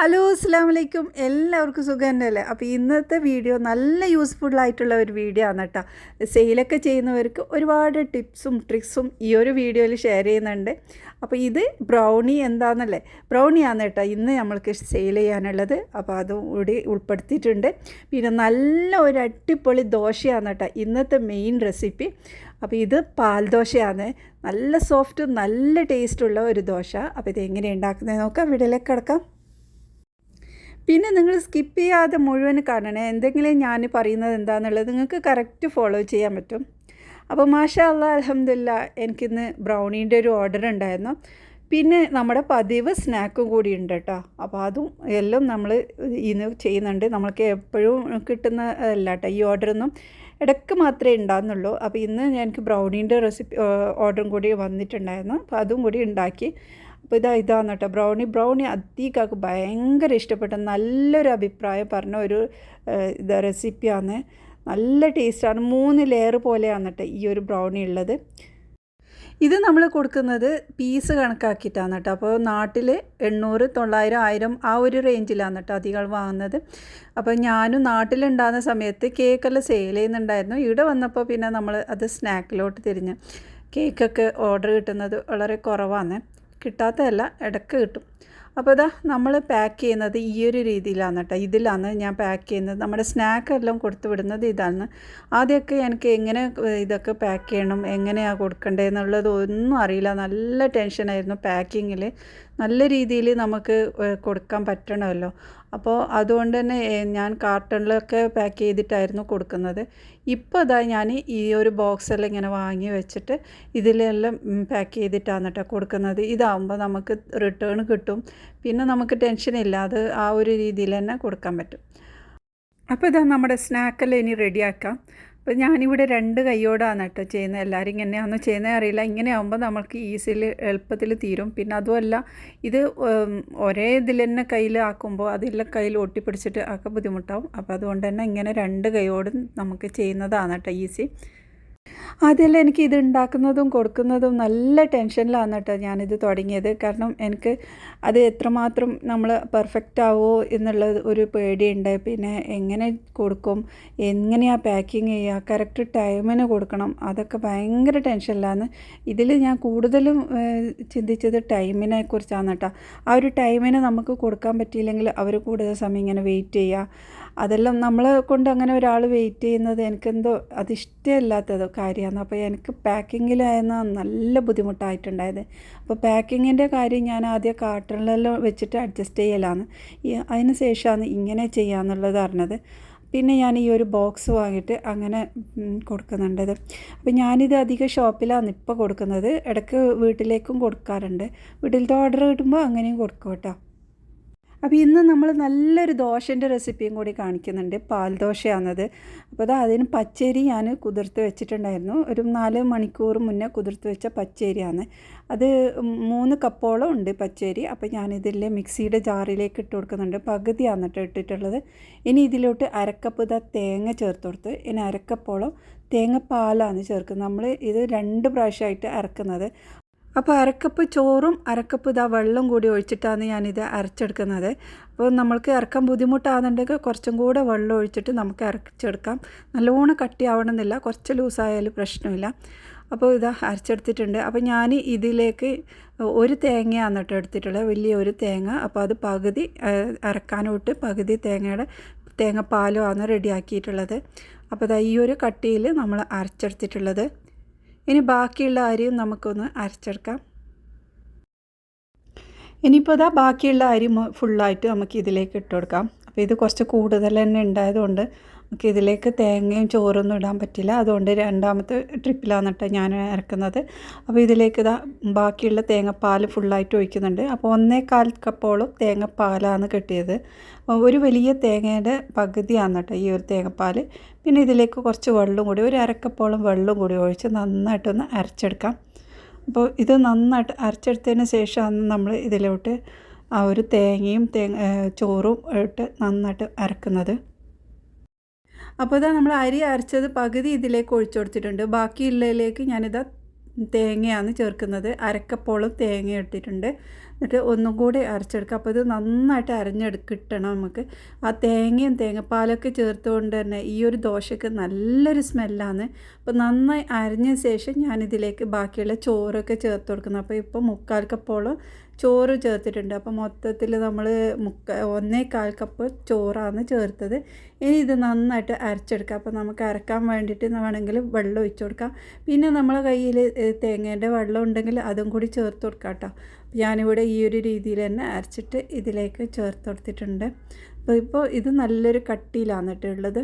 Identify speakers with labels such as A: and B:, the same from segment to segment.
A: Hello അസ്സലാമു അലൈക്കും. എല്ലാവർക്കും സുഖം തന്നെയല്ലേ? അപ്പോൾ ഇന്നത്തെ വീഡിയോ നല്ല യൂസ്ഫുള്ളായിട്ടുള്ള ഒരു വീഡിയോ ആണ് കേട്ടോ. സെയിലൊക്കെ ചെയ്യുന്നവർക്ക് ഒരുപാട് ടിപ്സും ട്രിക്സും ഈ ഒരു വീഡിയോയിൽ ഷെയർ ചെയ്യുന്നുണ്ട്. അപ്പോൾ ഇത് ബ്രൗണി എന്താണെന്നല്ലേ, ബ്രൗണിയാണ് കേട്ടോ ഇന്ന് നമ്മൾക്ക് സെയിൽ ചെയ്യാനുള്ളത്. അപ്പോൾ അതും കൂടി ഉൾപ്പെടുത്തിയിട്ടുണ്ട്. പിന്നെ നല്ല ഒരു അടിപൊളി ദോശയാണ് കേട്ടോ ഇന്നത്തെ മെയിൻ റെസിപ്പി. അപ്പോൾ ഇത് പാൽ ദോശയാണ്, നല്ല സോഫ്റ്റും നല്ല ടേസ്റ്റുള്ള ഒരു ദോശ. അപ്പോൾ ഇത് എങ്ങനെ ഉണ്ടാക്കുന്നത് നോക്കാം, വീഡിയോയിലേക്ക് കിടക്കാം. പിന്നെ നിങ്ങൾ സ്കിപ്പ് ചെയ്യാതെ മുഴുവൻ കാണണേ, എന്തെങ്കിലും ഞാൻ പറയുന്നത് എന്താണെന്നുള്ളത് നിങ്ങൾക്ക് കറക്റ്റ് ഫോളോ ചെയ്യാൻ പറ്റും. അപ്പോൾ മാഷാ അല്ലാ അൽഹംദുലില്ലാ എനിക്കിന്ന് ബ്രൗണീൻ്റെ ഒരു ഓർഡർ ഉണ്ടായിരുന്നു. പിന്നെ നമ്മുടെ പതിവ് സ്നാക്കും കൂടി ഉണ്ട് കേട്ടോ. അപ്പോൾ അതും എല്ലാം നമ്മൾ ഇന്ന് ചെയ്യുന്നുണ്ട്. നമ്മൾക്ക് എപ്പോഴും കിട്ടുന്നതല്ല കേട്ടോ ഈ ഓർഡറൊന്നും, ഇടയ്ക്ക് മാത്രമേ ഉണ്ടാകുന്നുള്ളൂ. അപ്പോൾ ഇന്ന് എനിക്ക് ബ്രൗണീൻ്റെ റെസിപ്പി ഓർഡറും കൂടി വന്നിട്ടുണ്ടായിരുന്നു. അപ്പോൾ അതും കൂടി ഉണ്ടാക്കി. അപ്പോൾ ഇതാണ് കേട്ടോ ബ്രൗണി അധികമാർക്ക് ഭയങ്കര ഇഷ്ടപ്പെട്ട നല്ലൊരു അഭിപ്രായം പറഞ്ഞ ഒരു റെസിപ്പിയാണ്. നല്ല ടേസ്റ്റാണ്. 3 ലെയർ പോലെയാണ് കേട്ടോ ഈ ഒരു ബ്രൗണി ഉള്ളത്. ഇത് നമ്മൾ കൊടുക്കുന്നത് പീസ് കണക്കാക്കിയിട്ടാണ് കേട്ടോ. അപ്പോൾ നാട്ടിൽ 800, 900, 1000 ആ ഒരു റേഞ്ചിലാണ് കേട്ടോ അധികം വാങ്ങുന്നത്. അപ്പോൾ ഞാനും നാട്ടിലുണ്ടാകുന്ന സമയത്ത് കേക്കെല്ലാം സെയിൽ ചെയ്യുന്നുണ്ടായിരുന്നു. ഇവിടെ വന്നപ്പോൾ പിന്നെ നമ്മൾ അത് സ്നാക്കിലോട്ട് തിരിഞ്ഞ് കേക്കൊക്കെ ഓർഡർ കിട്ടുന്നത് വളരെ കുറവാണ്. കിട്ടാത്തതല്ല, ഇടയ്ക്ക് കിട്ടും. അപ്പോൾ ഇതാ നമ്മൾ പാക്ക് ചെയ്യുന്നത് ഈ ഒരു രീതിയിലാണ് കേട്ടോ. ഇതിലാണ് ഞാൻ പാക്ക് ചെയ്യുന്നത്. നമ്മുടെ സ്നാക്കെല്ലാം കൊടുത്തു വിടുന്നത് ഇതാണ്. ആദ്യമൊക്കെ എനിക്ക് എങ്ങനെ ഇതൊക്കെ പാക്ക് ചെയ്യണം, എങ്ങനെയാണ് കൊടുക്കേണ്ടതെന്നുള്ളത് ഒന്നും അറിയില്ല. നല്ല ടെൻഷനായിരുന്നു പാക്കിങ്ങിൽ. നല്ല രീതിയിൽ നമുക്ക് കൊടുക്കാൻ പറ്റണമല്ലോ. അപ്പോൾ അതുകൊണ്ട് തന്നെ ഞാൻ കാർട്ടണിലൊക്കെ പാക്ക് ചെയ്തിട്ടായിരുന്നു കൊടുക്കുന്നത്. ഇപ്പോൾ അതാ ഞാൻ ഈ ഒരു ബോക്സെല്ലാം ഇങ്ങനെ വാങ്ങി വെച്ചിട്ട് ഇതിലെല്ലാം പാക്ക് ചെയ്തിട്ടാണ് കേട്ടോ കൊടുക്കുന്നത്. ഇതാകുമ്പോൾ നമുക്ക് റിട്ടേൺ കിട്ടും. പിന്നെ നമുക്ക് ടെൻഷനില്ല, അത് ആ ഒരു രീതിയിൽ തന്നെ കൊടുക്കാൻ പറ്റും. അപ്പോൾ ഇതാ നമ്മുടെ സ്നാക്കെല്ലാം ഇനി റെഡിയാക്കാം. അപ്പോൾ ഞാനിവിടെ 2 കൈയോടാണ് കേട്ടോ ചെയ്യുന്നത്. എല്ലാവരും ഇങ്ങനെയാണെന്ന് ചെയ്യുന്നത് അറിയില്ല. ഇങ്ങനെ ആകുമ്പോൾ നമ്മൾക്ക് ഈസിയിൽ എളുപ്പത്തിൽ തീരും. പിന്നെ അതുമല്ല ഇത് ഒരേ ഇതിൽ തന്നെ കയ്യിലാക്കുമ്പോൾ അതെല്ലാം കയ്യിൽ ഒട്ടിപ്പിടിച്ചിട്ട് ഒക്കെ ബുദ്ധിമുട്ടാവും. അപ്പോൾ അതുകൊണ്ട് തന്നെ ഇങ്ങനെ 2 കൈയോടും നമുക്ക് ചെയ്യുന്നതാണ് കേട്ടോ ഈസി. ആദ്യമല്ല എനിക്ക് ഇത് ഉണ്ടാക്കുന്നതും കൊടുക്കുന്നതും നല്ല ടെൻഷനിലാണ് കേട്ടോ ഞാനിത് തുടങ്ങിയത്. കാരണം എനിക്ക് അത് എത്രമാത്രം നമ്മൾ പെർഫെക്റ്റ് ആവുമോ എന്നുള്ള ഒരു പേടിയുണ്ട്. പിന്നെ എങ്ങനെ കൊടുക്കും, എങ്ങനെയാണ് പാക്കിങ് ചെയ്യുക, കറക്റ്റ് ടൈമിന് കൊടുക്കണം, അതൊക്കെ ഭയങ്കര ടെൻഷനിലാണ്. ഇതിൽ ഞാൻ കൂടുതലും ചിന്തിച്ചത് ടൈമിനെ കുറിച്ചാണ് കേട്ടോ. ആ ഒരു ടൈമിന് നമുക്ക് കൊടുക്കാൻ പറ്റിയില്ലെങ്കിൽ അവർ കൂടുതൽ സമയം ഇങ്ങനെ വെയിറ്റ് ചെയ്യുക, അതെല്ലാം നമ്മളെ കൊണ്ട് അങ്ങനെ ഒരാൾ വെയിറ്റ് ചെയ്യുന്നത് എനിക്കെന്തോ അതിഷ്ടമില്ലാത്തത് കാര്യമാണ്. അപ്പോൾ എനിക്ക് പാക്കിങ്ങിലായിരുന്നു നല്ല ബുദ്ധിമുട്ടായിട്ടുണ്ടായത്. അപ്പോൾ പാക്കിങ്ങിൻ്റെ കാര്യം ഞാൻ ആദ്യം കാർട്ടണിലെല്ലാം വെച്ചിട്ട് അഡ്ജസ്റ്റ് ചെയ്യലാണ്. അതിന് ശേഷമാണ് ഇങ്ങനെ ചെയ്യാമെന്നുള്ളത് അറിഞ്ഞത്. പിന്നെ ഞാൻ ഈ ഒരു ബോക്സ് വാങ്ങിയിട്ട് അങ്ങനെ കൊടുക്കുന്നുണ്ടത്. അപ്പോൾ ഞാനിത് അധികം ഷോപ്പിലാണ് ഇപ്പോൾ കൊടുക്കുന്നത്. ഇടയ്ക്ക് വീട്ടിലേക്കും കൊടുക്കാറുണ്ട്. വീട്ടിലത്തെ ഓർഡർ കിട്ടുമ്പോൾ അങ്ങനെയും കൊടുക്കും കേട്ടോ. അപ്പോൾ ഇന്ന് നമ്മൾ നല്ലൊരു ദോശൻ്റെ റെസിപ്പിയും കൂടി കാണിക്കുന്നുണ്ട്. പാൽ ദോശയാണത്. അപ്പോൾ അതിന് പച്ചരി ഞാൻ കുതിർത്ത് വെച്ചിട്ടുണ്ടായിരുന്നു. ഒരു 4 മണിക്കൂർ മുന്നേ കുതിർത്ത് വെച്ച പച്ചരിയാണ് അത്. 3 കപ്പോളം ഉണ്ട് പച്ചരി. അപ്പോൾ ഞാനിതിൽ മിക്സിയുടെ ജാറിലേക്ക് ഇട്ട് കൊടുക്കുന്നുണ്ട്. പകുതിയാണ് കേട്ടോ ഇട്ടിട്ടുള്ളത്. ഇനി ഇതിലോട്ട് അരക്കപ്പ് തേങ്ങ ചേർത്ത് കൊടുത്ത് ഇനി അരക്കപ്പോളം തേങ്ങാപ്പാലാണ് ചേർക്കുന്നത്. നമ്മൾ ഇത് 2 പ്രാവശ്യമായിട്ട് അരക്കുന്നത്. അപ്പോൾ അരക്കപ്പ് ചോറും അരക്കപ്പ് വെള്ളം കൂടി ഒഴിച്ചിട്ടാണ് ഞാനിത് അരച്ചെടുക്കുന്നത്. അപ്പോൾ നമ്മൾക്ക് ഇറക്കാൻ ബുദ്ധിമുട്ടാകുന്നുണ്ടെങ്കിൽ കുറച്ചും കൂടെ വെള്ളം ഒഴിച്ചിട്ട് നമുക്ക് അരച്ചെടുക്കാം. നല്ലോണം കട്ടിയാവണമെന്നില്ല, കുറച്ച് ലൂസായാലും പ്രശ്നമില്ല. അപ്പോൾ അരച്ചെടുത്തിട്ടുണ്ട്. അപ്പോൾ ഞാൻ ഇതിലേക്ക് ഒരു തേങ്ങയാണ് കേട്ടോ എടുത്തിട്ടുള്ളത്, വലിയ ഒരു തേങ്ങ. അപ്പോൾ അത് പകുതി അരക്കാനോട്ട് പകുതി തേങ്ങാപ്പാലുമാണ് റെഡിയാക്കിയിട്ടുള്ളത്. അപ്പോൾ ഈ ഒരു കട്ടിയിൽ നമ്മൾ അരച്ചെടുത്തിട്ടുള്ളത്. ഇനി ബാക്കിയുള്ള അരിയും നമുക്കൊന്ന് അരച്ചെടുക്കാം. ഇനിയിപ്പോൾ ബാക്കിയുള്ള അരി ഫുള്ളായിട്ട് നമുക്ക് ഇതിലേക്ക് ഇട്ട് കൊടുക്കാം. അപ്പോൾ ഇത് കുറച്ച് കൂടുതൽ തന്നെ ഉണ്ടായതുകൊണ്ട് നമുക്ക് ഇതിലേക്ക് തേങ്ങയും ചോറൊന്നും ഇടാൻ പറ്റില്ല. അതുകൊണ്ട് 2ാമത്തെ ട്രിപ്പിലാണ് കേട്ടോ ഞാൻ ഇറക്കുന്നത്. അപ്പോൾ ഇതിലേക്ക് ബാക്കിയുള്ള തേങ്ങാപ്പാൽ ഫുള്ളായിട്ട് ഒഴിക്കുന്നുണ്ട്. അപ്പോൾ 1.25 കപ്പോളം തേങ്ങാപ്പാലാണ് കിട്ടിയത്. ഒരു വലിയ തേങ്ങയുടെ പകുതിയാണ് കേട്ടോ ഈ ഒരു തേങ്ങാപ്പാൽ. പിന്നെ ഇതിലേക്ക് കുറച്ച് വെള്ളം കൂടി, ഒരു അരക്കപ്പോളം വെള്ളം കൂടി ഒഴിച്ച് നന്നായിട്ടൊന്ന് അരച്ചെടുക്കാം. അപ്പോൾ ഇത് നന്നായിട്ട് അരച്ചെടുത്തതിന് ശേഷമാണ് നമ്മൾ ഇതിലോട്ട് ആ ഒരു തേങ്ങയും ചോറും ഇട്ട് നന്നായിട്ട് അരക്കുന്നത്. അപ്പോൾ നമ്മൾ അരി അരച്ചത് പകുതി ഇതിലേക്ക് ഒഴിച്ചു കൊടുത്തിട്ടുണ്ട്. ബാക്കിയുള്ളതിലേക്ക് ഞാനിതാ തേങ്ങയാണ് ചേർക്കുന്നത്. അരക്കപ്പോളം തേങ്ങ ഇട്ടിട്ടുണ്ട്. എന്നിട്ട് ഒന്നും കൂടി അരച്ചെടുക്കുക. അപ്പോൾ ഇത് നന്നായിട്ട് കിട്ടണം നമുക്ക്. ആ തേങ്ങയും തേങ്ങാപ്പാലൊക്കെ ചേർത്തുകൊണ്ട് തന്നെ ഈ ഒരു ദോശയ്ക്ക് നല്ലൊരു സ്മെല്ലാണ്. അപ്പോൾ നന്നായി അരഞ്ഞ ശേഷം ഞാനിതിലേക്ക് ബാക്കിയുള്ള ചോറൊക്കെ ചേർത്ത് കൊടുക്കുന്നത്. അപ്പോൾ ഇപ്പോൾ 3/4 കപ്പോളം ചോറ് ചേർത്തിട്ടുണ്ട്. അപ്പോൾ മൊത്തത്തിൽ നമ്മൾ 1/4 കപ്പ് ചോറാണ് ചേർത്തത്. ഇനി ഇത് നന്നായിട്ട് അരച്ചെടുക്കാം. അപ്പോൾ നമുക്ക് അരക്കാൻ വേണ്ടിയിട്ട് വേണമെങ്കിൽ വെള്ളം ഒഴിച്ച് കൊടുക്കാം. പിന്നെ നമ്മളെ കയ്യിൽ തേങ്ങേൻ്റെ വെള്ളം ഉണ്ടെങ്കിൽ അതും കൂടി ചേർത്ത് കൊടുക്കാം കേട്ടോ. ഞാനിവിടെ ഈ ഒരു രീതിയിൽ തന്നെ അരച്ചിട്ട് ഇതിലേക്ക് ചേർത്ത് കൊടുത്തിട്ടുണ്ട്. ഇപ്പോൾ ഇത് നല്ലൊരു കട്ടിയിലാണ് കേട്ടുള്ളത്.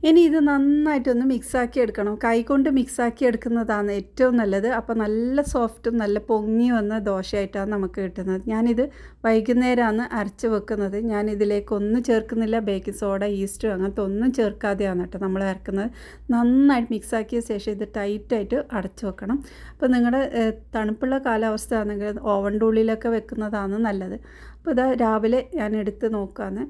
A: ഇനി ഇത് നന്നായിട്ടൊന്ന് മിക്സാക്കി എടുക്കണം. കൈകൊണ്ട് മിക്സാക്കി എടുക്കുന്നതാണ് ഏറ്റവും നല്ലത്. അപ്പോൾ നല്ല സോഫ്റ്റും നല്ല പൊങ്ങി വന്ന ദോശയായിട്ടാണ് നമുക്ക് കിട്ടുന്നത്. ഞാനിത് വൈകുന്നേരമാണ് അരച്ച് വെക്കുന്നത്. ഞാനിതിലേക്കൊന്നും ചേർക്കുന്നില്ല. ബേക്കിംഗ് സോഡ, ഈസ്റ്റ് അങ്ങനത്തെ ഒന്നും ചേർക്കാതെയാണ് കേട്ടോ നമ്മൾ അരക്കുന്നത്. നന്നായിട്ട് മിക്സാക്കിയ ശേഷം ഇത് ടൈറ്റായിട്ട് അടച്ചു വെക്കണം. അപ്പോൾ നിങ്ങളുടെ തണുപ്പുള്ള കാലാവസ്ഥ ആണെങ്കിൽ ഓവൻ്റെ ഉള്ളിലൊക്കെ വെക്കുന്നതാണ് നല്ലത്. അപ്പോൾ ഇതാ രാവിലെ ഞാൻ എടുത്ത് നോക്കാന്ന്.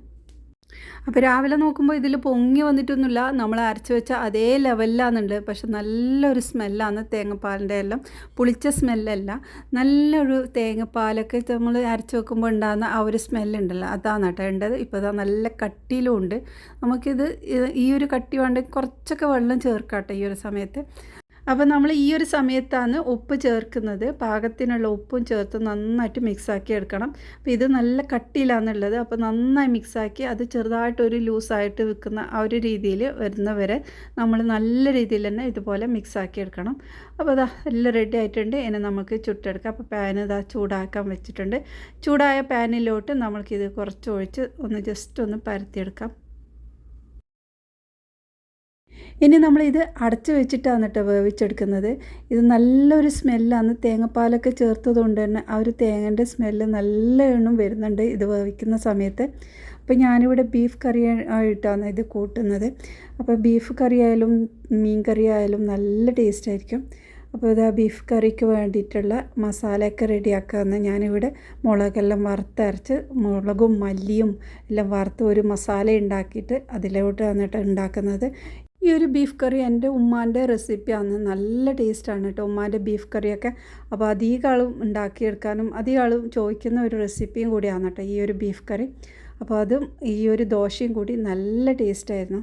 A: അപ്പോൾ രാവിലെ നോക്കുമ്പോൾ ഇതിൽ പൊങ്ങി വന്നിട്ടൊന്നുമില്ല. നമ്മൾ അരച്ച് വെച്ച അതേ ലെവലിലാണെന്നുണ്ട്. പക്ഷെ നല്ലൊരു സ്മെല്ലാണ് തേങ്ങാപ്പാലിൻ്റെ എല്ലാം. പുളിച്ച സ്മെല്ലല്ല, നല്ലൊരു തേങ്ങാപ്പാലൊക്കെ നമ്മൾ അരച്ച് വെക്കുമ്പോൾ ഉണ്ടാകുന്ന ആ ഒരു സ്മെല്ലുണ്ടല്ലോ, അതാണ് കേട്ടോ ഉണ്ടത്. ഇപ്പോൾ ഇതാ നല്ല കട്ടിയിലും ഉണ്ട്. നമുക്കിത് ഈ ഒരു കട്ടി വേണ്ടെങ്കിൽ കുറച്ചൊക്കെ വെള്ളം ചേർക്കാം കേട്ടോ ഈ ഒരു സമയത്ത്. അപ്പോൾ നമ്മൾ ഈ ഒരു സമയത്താണ് ഉപ്പ് ചേർക്കുന്നത്. പാകത്തിനുള്ള ഉപ്പും ചേർത്ത് നന്നായിട്ട് മിക്സാക്കി എടുക്കണം. അപ്പോൾ ഇത് നല്ല കട്ടിയിലാണുള്ളത്. അപ്പോൾ നന്നായി മിക്സാക്കി അത് ചെറുതായിട്ടൊരു ലൂസായിട്ട് വെക്കുന്ന ആ ഒരു രീതിയിൽ വരുന്നവരെ നമ്മൾ നല്ല രീതിയിൽ തന്നെ ഇതുപോലെ മിക്സാക്കി എടുക്കണം. അപ്പോൾ അതാ എല്ലാം റെഡി ആയിട്ടുണ്ട്. ഇനി നമുക്ക് ചുട്ടെടുക്കാം. അപ്പോൾ പാൻ ഇതാ ചൂടാക്കാൻ വെച്ചിട്ടുണ്ട്. ചൂടായ പാനിലോട്ട് നമ്മൾക്കിത് കുറച്ച് ഒഴിച്ച് ഒന്ന് ജസ്റ്റ് ഒന്ന് പരത്തിയെടുക്കാം. ഇനി നമ്മളിത് അടച്ച് വെച്ചിട്ടാണ് കേട്ടോ വേവിച്ചെടുക്കുന്നത്. ഇത് നല്ലൊരു സ്മെല്ലാണ്. തേങ്ങാപ്പാലൊക്കെ ചേർത്തത് കൊണ്ട് തന്നെ ആ ഒരു തേങ്ങൻ്റെ സ്മെല്ല് നല്ലവണ്ണം വരുന്നുണ്ട് ഇത് വേവിക്കുന്ന സമയത്ത്. അപ്പോൾ ഞാനിവിടെ ബീഫ് കറി ആയിട്ടാണ് ഇത് കൂട്ടുന്നത്. അപ്പോൾ ബീഫ് കറി ആയാലും മീൻ കറി ആയാലും നല്ല ടേസ്റ്റ് ആയിരിക്കും. അപ്പോൾ ഇത് ബീഫ് കറിക്ക് വേണ്ടിയിട്ടുള്ള മസാലയൊക്കെ റെഡിയാക്കാമെന്ന് ഞാനിവിടെ മുളകെല്ലാം വറുത്തരച്ച് മുളകും മല്ലിയും എല്ലാം വറുത്ത് ഒരു മസാല ഉണ്ടാക്കിയിട്ട് അതിലോട്ട് വന്നിട്ട് ഉണ്ടാക്കുന്നത്. ഈ ഒരു ബീഫ് കറി എൻ്റെ ഉമ്മാൻ്റെ റെസിപ്പിയാണ്. നല്ല ടേസ്റ്റാണ് കേട്ടോ ഉമ്മാൻ്റെ ബീഫ് കറിയൊക്കെ. അപ്പോൾ അധികം ആളും ഉണ്ടാക്കിയെടുക്കാനും അധികം ആളും ചോദിക്കുന്ന ഒരു റെസിപ്പിയും കൂടിയാണ് കേട്ടോ ഈ ഒരു ബീഫ് കറി. അപ്പോൾ അതും ഈ ഒരു ദോശയും കൂടി നല്ല ടേസ്റ്റായിരുന്നു.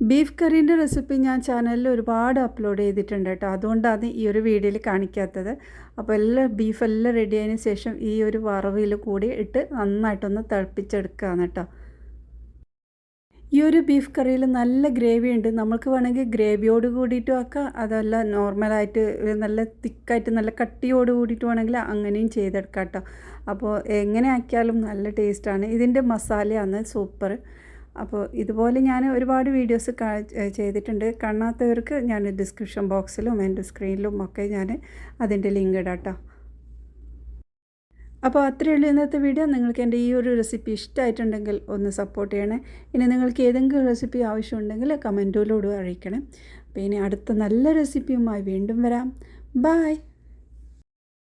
A: ബീഫ് കറീൻ്റെ റെസിപ്പി ഞാൻ ചാനലിൽ ഒരുപാട് അപ്ലോഡ് ചെയ്തിട്ടുണ്ട് കേട്ടോ. അതുകൊണ്ടാണ് ഈ ഒരു വീഡിയോയിൽ കാണിക്കാത്തത്. അപ്പോൾ ബീഫെല്ലാം റെഡി ആയതിനു ശേഷം ഈ ഒരു വറവിൽ കൂടി ഇട്ട് നന്നായിട്ടൊന്ന് തിളപ്പിച്ചെടുക്കുകയാണ് കേട്ടോ. ഈ ഒരു ബീഫ് കറിയിൽ നല്ല ഗ്രേവി ഉണ്ട്. നമുക്ക് വേണമെങ്കിൽ ഗ്രേവിയോട് കൂടിയിട്ടും ആക്കാം, അതല്ല നോർമലായിട്ട് നല്ല തിക്കായിട്ട് നല്ല കട്ടിയോട് കൂടിയിട്ട് വേണമെങ്കിൽ അങ്ങനെയും ചെയ്തെടുക്കാം കേട്ടോ. അപ്പോൾ എങ്ങനെ ആക്കിയാലും നല്ല ടേസ്റ്റാണ്. ഇതിൻ്റെ മസാലയാണ് സൂപ്പർ. അപ്പോൾ ഇതുപോലെ ഞാൻ ഒരുപാട് വീഡിയോസ് ചെയ്തിട്ടുണ്ട്. കാണാത്തവർക്ക് ഞാൻ ഡിസ്ക്രിപ്ഷൻ ബോക്സിലും എൻ്റെ സ്ക്രീനിലും ഒക്കെ ഞാൻ അതിൻ്റെ ലിങ്ക് ഇടാം കേട്ടോ. അപ്പോൾ അത്രയേ ഉള്ളൂ ഇന്നത്തെ വീഡിയോ. നിങ്ങൾക്ക് എൻ്റെ ഈ ഒരു റെസിപ്പി ഇഷ്ടമായിട്ടുണ്ടെങ്കിൽ ഒന്ന് സപ്പോർട്ട് ചെയ്യണേ. ഇനി നിങ്ങൾക്ക് ഏതെങ്കിലും റെസിപ്പി ആവശ്യമുണ്ടെങ്കിൽ കമൻറ്റിലൂടെ അറിയിക്കണം. അപ്പോൾ ഇനി അടുത്ത നല്ല റെസിപ്പിയുമായി വീണ്ടും വരാം. ബൈ.